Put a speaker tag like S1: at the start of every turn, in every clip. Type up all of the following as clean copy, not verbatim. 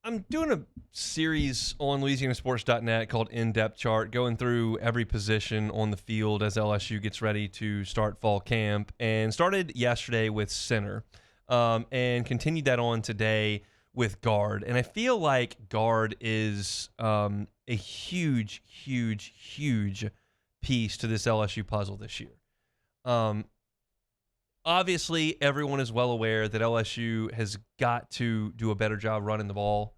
S1: I'm doing a series on LouisianaSports.net called In-Depth Chart, going through every position on the field as LSU gets ready to start fall camp, and started yesterday with center, and continued that on today with guard. And I feel like guard is a huge, huge, huge piece to this LSU puzzle this year. Obviously, everyone is well aware that LSU has got to do a better job running the ball,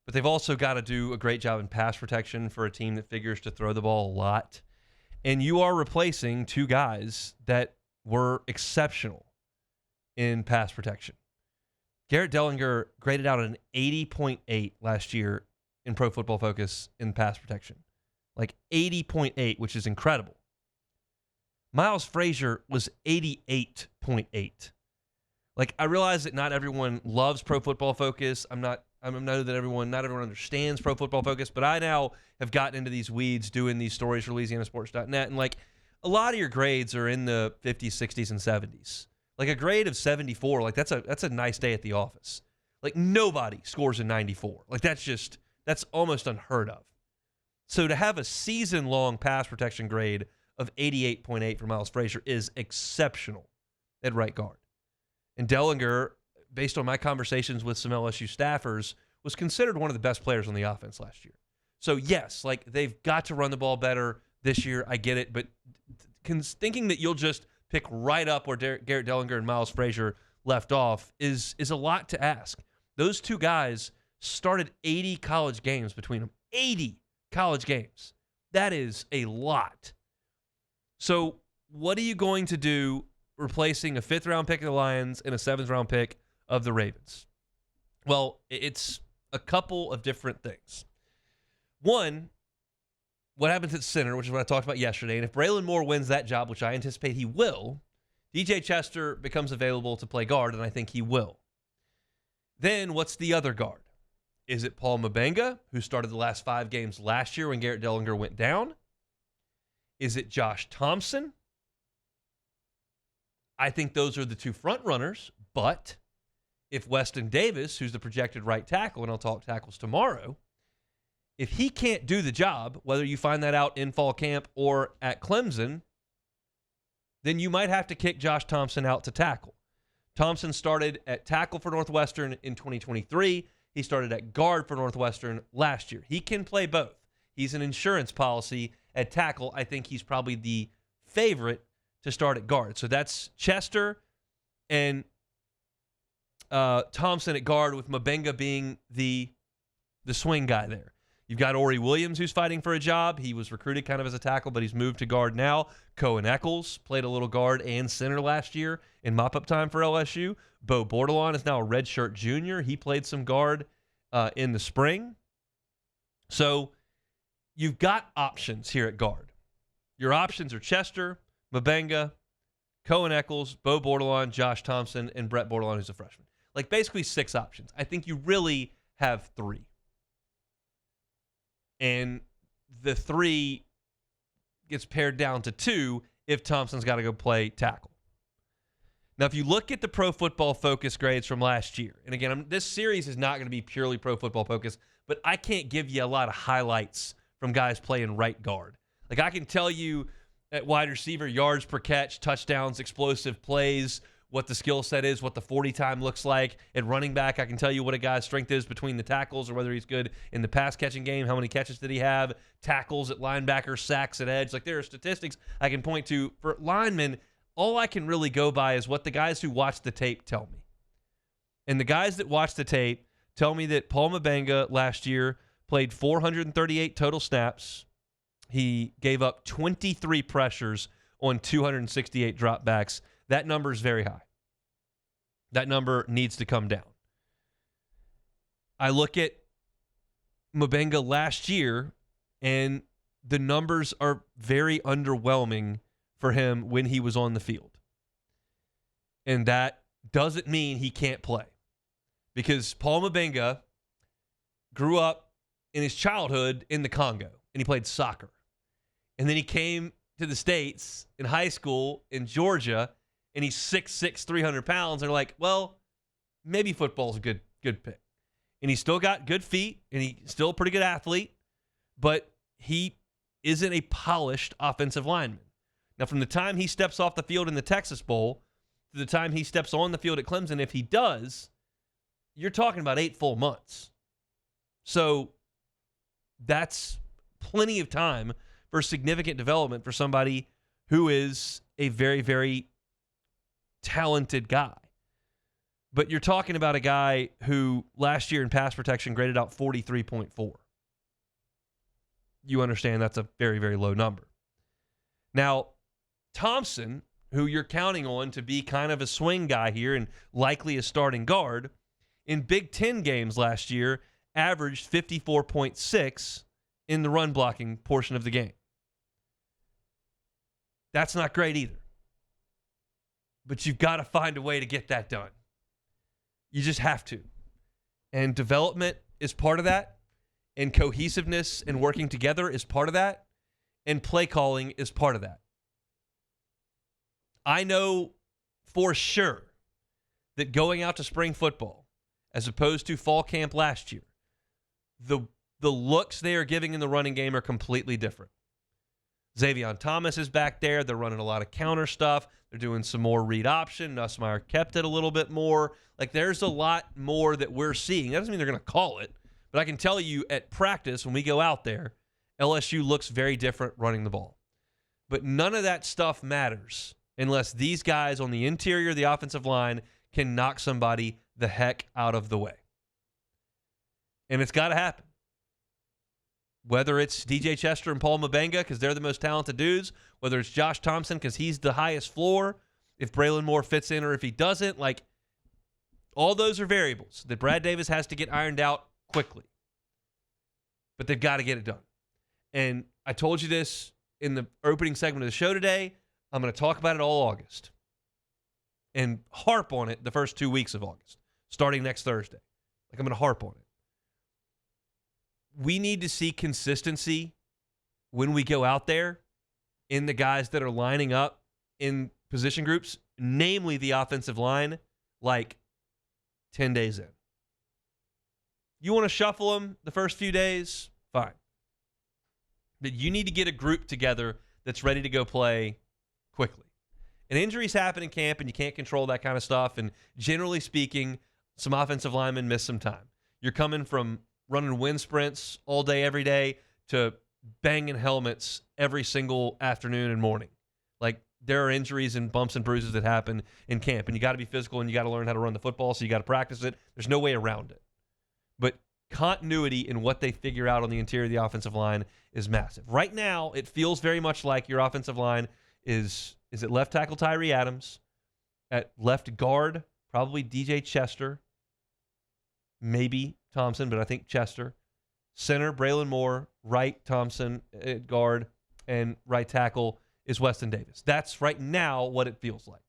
S1: but they've also got to do a great job in pass protection for a team that figures to throw the ball a lot. And you are replacing two guys that were exceptional in pass protection. Garrett Dellinger graded out an 80.8 last year in Pro Football Focus in pass protection. Like 80.8, which is incredible. Miles Frazier was 88.8. Like, I realize that not everyone loves Pro Football Focus. I know that not everyone understands Pro Football Focus, but I now have gotten into these weeds doing these stories for LouisianaSports.net, and like a lot of your grades are in the 50s, 60s, and 70s. Like a grade of 74, like that's a nice day at the office. Like nobody scores a 94. Like that's almost unheard of. So to have a season-long pass protection grade of 88.8 for Miles Frazier is exceptional at right guard. And Dellinger, based on my conversations with some LSU staffers, was considered one of the best players on the offense last year. So yes, like they've got to run the ball better this year. I get it, but thinking that you'll just pick right up where Garrett Dellinger and Miles Frazier left off is a lot to ask. Those two guys started 80 college games between them. 80 college games. That is a lot. So what are you going to do replacing a 5th-round pick of the Lions and a 7th-round pick of the Ravens? Well, it's a couple of different things. One, what happens at center, which is what I talked about yesterday, and if Braylon Moore wins that job, which I anticipate he will, DJ Chester becomes available to play guard, and I think he will. Then what's the other guard? Is it Paul Mbenga, who started the last 5 games last year when Garrett Dellinger went down? Is it Josh Thompson? I think those are the two front runners, but if Weston Davis, who's the projected right tackle, and I'll talk tackles tomorrow, if he can't do the job, whether you find that out in fall camp or at Clemson, then you might have to kick Josh Thompson out to tackle. Thompson started at tackle for Northwestern in 2023. He started at guard for Northwestern last year. He can play both. He's an insurance policy at tackle. I think he's probably the favorite to start at guard. So that's Chester and Thompson at guard, with Mbenga being the swing guy there. You've got Ori Williams, who's fighting for a job. He was recruited kind of as a tackle, but he's moved to guard now. Cohen Eccles played a little guard and center last year in mop-up time for LSU. Bo Bordelon is now a redshirt junior. He played some guard in the spring. So you've got options here at guard. Your options are Chester, Mbenga, Cohen Eccles, Bo Bordelon, Josh Thompson, and Brett Bordelon, who's a freshman. Like basically 6 options. I think you really have 3. And the 3 gets pared down to 2 if Thompson's got to go play tackle. Now, if you look at the Pro Football Focus grades from last year, and again, this series is not going to be purely Pro Football Focus, but I can't give you a lot of highlights from guys playing right guard. Like I can tell you at wide receiver, yards per catch, touchdowns, explosive plays, what the skill set is, what the 40 time looks like. At running back, I can tell you what a guy's strength is between the tackles, or whether he's good in the pass catching game. How many catches did he have? Tackles at linebacker, sacks at edge. Like there are statistics I can point to. For linemen, all I can really go by is what the guys who watch the tape tell me. And the guys that watch the tape tell me that Paul Mbenga last year played 438 total snaps. He gave up 23 pressures on 268 dropbacks. That number is very high. That number needs to come down. I look at Mbenga last year, and the numbers are very underwhelming for him when he was on the field. And that doesn't mean he can't play. Because Paul Mbenga grew up in his childhood in the Congo, and he played soccer. And then he came to the States in high school in Georgia, and he's 6'6", 300 pounds. They're like, well, maybe football's a good pick. And he's still got good feet, and he's still a pretty good athlete, but he isn't a polished offensive lineman. Now, from the time he steps off the field in the Texas Bowl to the time he steps on the field at Clemson, if he does, you're talking about 8 full months. So that's plenty of time for significant development for somebody who is a very, very talented guy. But you're talking about a guy who last year in pass protection graded out 43.4. You understand that's a very, very low number. Now, Thompson, who you're counting on to be kind of a swing guy here and likely a starting guard, in Big Ten games last year averaged 54.6 in the run blocking portion of the game. That's not great either. But you've got to find a way to get that done. You just have to. And development is part of that. And cohesiveness and working together is part of that. And play calling is part of that. I know for sure that going out to spring football, as opposed to fall camp last year, the looks they are giving in the running game are completely different. Xavier Thomas is back there. They're running a lot of counter stuff. They're doing some more read option. Nussmeier kept it a little bit more. Like, there's a lot more that we're seeing. That doesn't mean they're going to call it. But I can tell you at practice, when we go out there, LSU looks very different running the ball. But none of that stuff matters unless these guys on the interior of the offensive line can knock somebody the heck out of the way. And it's got to happen. Whether it's DJ Chester and Paul Mbenga because they're the most talented dudes, whether it's Josh Thompson because he's the highest floor, if Braylon Moore fits in or if he doesn't, like, all those are variables that Brad Davis has to get ironed out quickly. But they've got to get it done. And I told you this in the opening segment of the show today. I'm going to talk about it all August and harp on it the first 2 weeks of August, starting next Thursday. Like, I'm going to harp on it. We need to see consistency when we go out there in the guys that are lining up in position groups, namely the offensive line, like 10 days in. You want to shuffle them the first few days? Fine. But you need to get a group together that's ready to go play quickly. And injuries happen in camp, and you can't control that kind of stuff. And generally speaking, some offensive linemen miss some time. You're coming from running wind sprints all day, every day, to banging helmets every single afternoon and morning. Like, there are injuries and bumps and bruises that happen in camp, and you got to be physical, and you got to learn how to run the football, so you got to practice it. There's no way around it. But continuity in what they figure out on the interior of the offensive line is massive. Right now, it feels very much like your offensive line is at left tackle Tyree Adams, at left guard probably DJ Chester, maybe Thompson, but I think Chester. Center, Braylon Moore. Right, Thompson at guard. And right tackle is Weston Davis. That's right now what it feels like.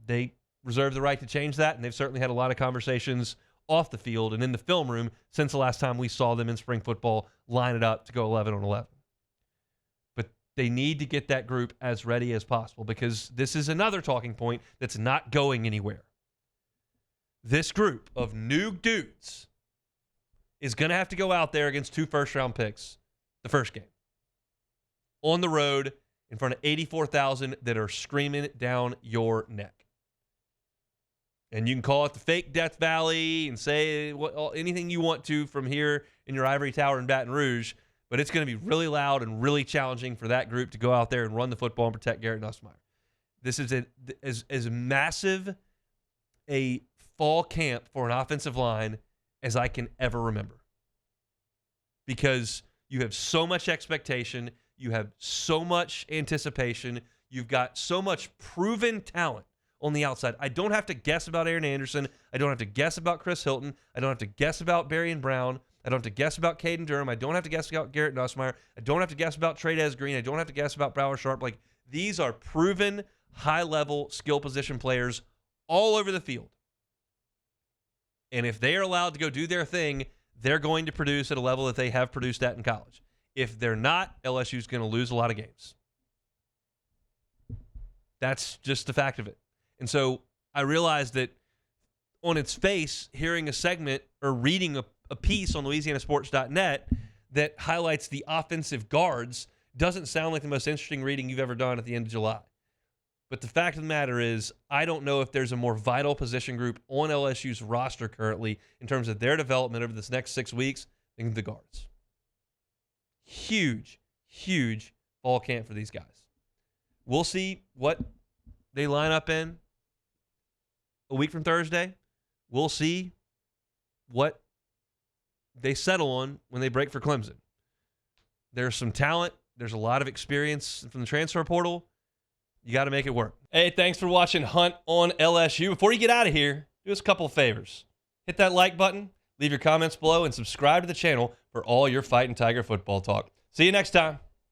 S1: They reserve the right to change that, and they've certainly had a lot of conversations off the field and in the film room since the last time we saw them in spring football line it up to go 11 on 11. But they need to get that group as ready as possible because this is another talking point that's not going anywhere. This group of new dudes is going to have to go out there against 2 first-round picks the first game. On the road in front of 84,000 that are screaming it down your neck. And you can call it the fake Death Valley and say anything you want to from here in your ivory tower in Baton Rouge, but it's going to be really loud and really challenging for that group to go out there and run the football and protect Garrett Nussmeier. This is as massive a fall camp for an offensive line as I can ever remember. Because you have so much expectation, you have so much anticipation, you've got so much proven talent on the outside. I don't have to guess about Aaron Anderson. I don't have to guess about Chris Hilton. I don't have to guess about Berrien Brown. I don't have to guess about Caden Durham. I don't have to guess about Garrett Nussmeier. I don't have to guess about Trey Green. I don't have to guess about Brower Sharp. Like, these are proven high-level skill position players all over the field. And if they are allowed to go do their thing, they're going to produce at a level that they have produced at in college. If they're not, LSU is going to lose a lot of games. That's just the fact of it. And so I realize that on its face, hearing a segment or reading a piece on LouisianaSports.net that highlights the offensive guards doesn't sound like the most interesting reading you've ever done at the end of July. But the fact of the matter is, I don't know if there's a more vital position group on LSU's roster currently in terms of their development over this next 6 weeks than the guards. Huge, huge fall camp for these guys. We'll see what they line up in a week from Thursday. We'll see what they settle on when they break for Clemson. There's some talent. There's a lot of experience from the transfer portal. You got to make it work. Hey, thanks for watching Hunt on LSU. Before you get out of here, do us a couple of favors. Hit that like button, leave your comments below, and subscribe to the channel for all your Fighting Tiger football talk. See you next time.